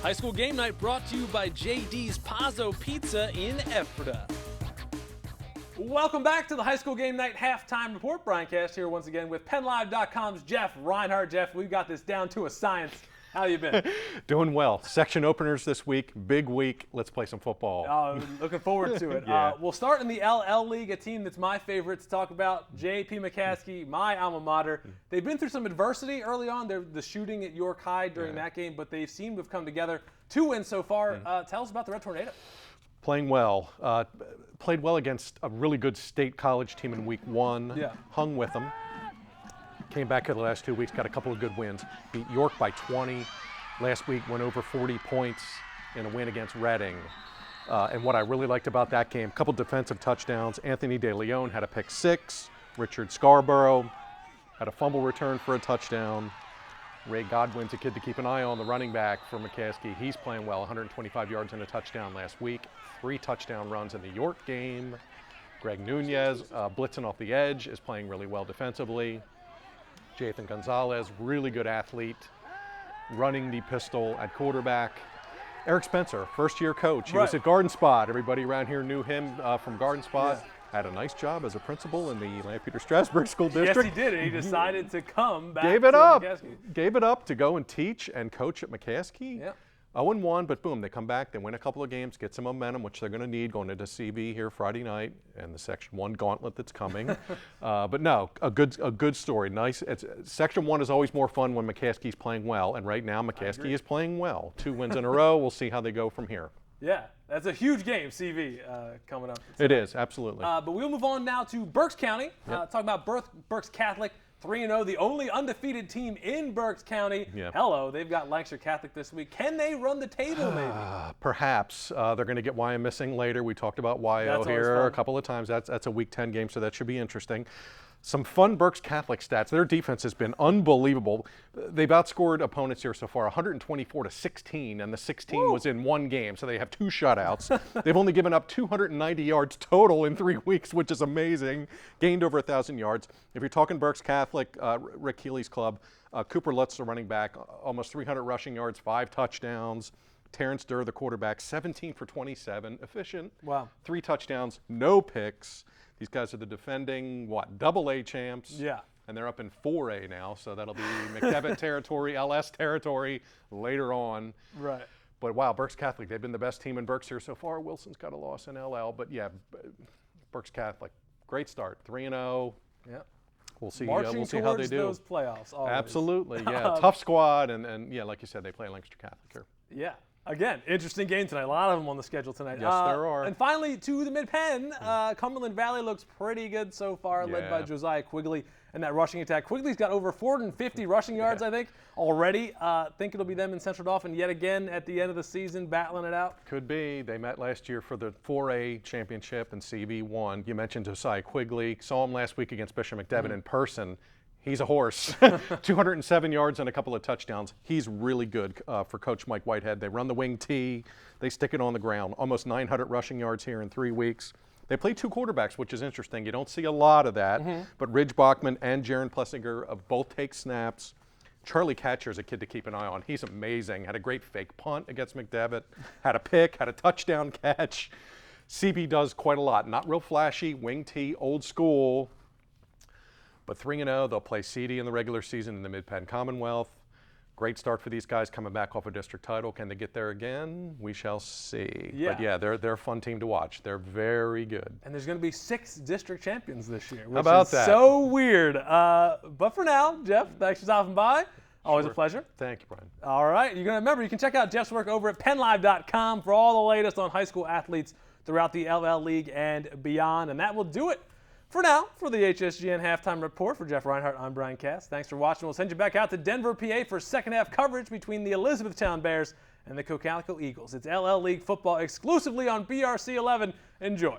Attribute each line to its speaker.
Speaker 1: High School Game Night brought to you by JD's Pazzo Pizza in Ephrata. Welcome back to the High School Game Night Halftime Report. Brian Cast here once again with PennLive.com's Jeff Reinhart. Jeff, we've got this down to a science. How you been?
Speaker 2: Doing well. Section openers this week. Big week. Let's play some football.
Speaker 1: Looking forward to it.
Speaker 2: Yeah.
Speaker 1: We'll start in the LL League, a team that's my favorite to talk about, J.P. McCaskey, my alma mater. They've been through some adversity early on. The shooting at York High during that game, but they seem to have come together. 2 wins so far. Tell us about the Red Tornado.
Speaker 2: Playing well. Played well against a really good state college team in week 1.
Speaker 1: Yeah.
Speaker 2: Hung with them. Came back in the last 2 weeks, got a couple of good wins. Beat York by 20. Last week went over 40 points in a win against Reading. And what I really liked about that game, a couple defensive touchdowns. Anthony De Leon had a pick 6. Richard Scarborough had a fumble return for a touchdown. Ray Godwin's a kid to keep an eye on, the running back for McCaskey. He's playing well, 125 yards and a touchdown last week. 3 touchdown runs in the York game. Greg Nunez, blitzing off the edge, is playing really well defensively. Jathan Gonzalez, really good athlete, running the pistol at quarterback. Eric Spencer, first-year coach. He was at Garden Spot. Everybody around here knew him from Garden Spot. Yeah. Had a nice job as a principal in the Lampeter-Strasburg School District.
Speaker 1: Yes, he did. He decided to come back
Speaker 2: Gave it
Speaker 1: to
Speaker 2: up.
Speaker 1: McCaskey.
Speaker 2: Gave it up to go and teach and coach at McCaskey.
Speaker 1: Yeah.
Speaker 2: 0-1, but boom, they come back, they win a couple of games, get some momentum, which they're going to need going into CB here Friday night and the Section 1 gauntlet that's coming. But no, a good story. Nice. Section 1 is always more fun when McCaskey's playing well, and right now McCaskey is playing well. 2 wins in a row. We'll see how they go from here.
Speaker 1: Yeah, that's a huge game, CV, coming up.
Speaker 2: It is, absolutely.
Speaker 1: But we'll move on now to Berks County. Talking about Berks Catholic. 3-0, the only undefeated team in Berks County.
Speaker 2: Yep.
Speaker 1: Hello, they've got Lancaster Catholic this week. Can they run the table, maybe?
Speaker 2: Perhaps. They're going to get Wyomissing later. We talked about YO here a couple of times. That's a Week 10 game, so that should be interesting. Some fun Berks Catholic stats. Their defense has been unbelievable. They've outscored opponents here so far 124-16, and the 16 was in 1 game, so they have 2 shutouts. They've only given up 290 yards total in 3 weeks, which is amazing. Gained over 1,000 yards. If you're talking Berks Catholic, Rick Healy's club, Cooper Lutz, the running back, almost 300 rushing yards, 5 touchdowns. Terrence Durr, the quarterback, 17 for 27, efficient.
Speaker 1: Wow.
Speaker 2: 3 touchdowns, no picks. These guys are the defending, AA champs.
Speaker 1: Yeah.
Speaker 2: And they're up in 4A now, so that'll be McDevitt territory, LS territory later on.
Speaker 1: Right.
Speaker 2: But wow, Berks Catholic, they've been the best team in Berks here so far. Wilson's got a loss in LL, but yeah, Berks Catholic, great start, 3-0.
Speaker 1: Yeah.
Speaker 2: We'll see
Speaker 1: how they do.
Speaker 2: Marching towards
Speaker 1: those playoffs. Always.
Speaker 2: Absolutely, yeah. Tough squad, and yeah, like you said, they play Lancaster Catholic here.
Speaker 1: Yeah. Again, interesting game tonight. A lot of them on the schedule tonight.
Speaker 2: Yes, there are.
Speaker 1: And finally, to the Mid-Penn, Cumberland Valley looks pretty good so far, led by Josiah Quigley and that rushing attack. Quigley's got over 450 rushing yards, I think, already. Think it'll be them in Central Dauphin yet again at the end of the season, battling it out. Could
Speaker 2: be. They met last year for the 4A championship, and CB won. You mentioned Josiah Quigley. Saw him last week against Bishop McDevitt in person. He's a horse. 207 yards and a couple of touchdowns. He's really good for Coach Mike Whitehead. They run the wing T. They stick it on the ground. Almost 900 rushing yards here in 3 weeks. They play 2 quarterbacks, which is interesting. You don't see a lot of that. But Ridge Bachman and Jaron Plessinger both take snaps. Charlie Catcher is a kid to keep an eye on. He's amazing. Had a great fake punt against McDevitt. Had a pick, had a touchdown catch. CB does quite a lot. Not real flashy, wing T, old school. But 3-0, they'll play CD in the regular season in the Mid-Penn Commonwealth. Great start for these guys coming back off a district title. Can they get there again? We shall see.
Speaker 1: Yeah.
Speaker 2: But yeah, they're a fun team to watch. They're very good.
Speaker 1: And there's going to be 6 district champions this year, which
Speaker 2: How about
Speaker 1: is
Speaker 2: that?
Speaker 1: so weird. But for now, Jeff, thanks for stopping by. Always a pleasure.
Speaker 2: Thank you, Brian.
Speaker 1: All right. You're going to remember, you can check out Jeff's work over at PennLive.com for all the latest on high school athletes throughout the LL League and beyond. And that will do it for now, for the HSGN Halftime Report. For Jeff Reinhart, I'm Brian Cass. Thanks for watching. We'll send you back out to Denver, PA for second half coverage between the Elizabethtown Bears and the Cocalico Eagles. It's LL League football exclusively on BRC 11. Enjoy.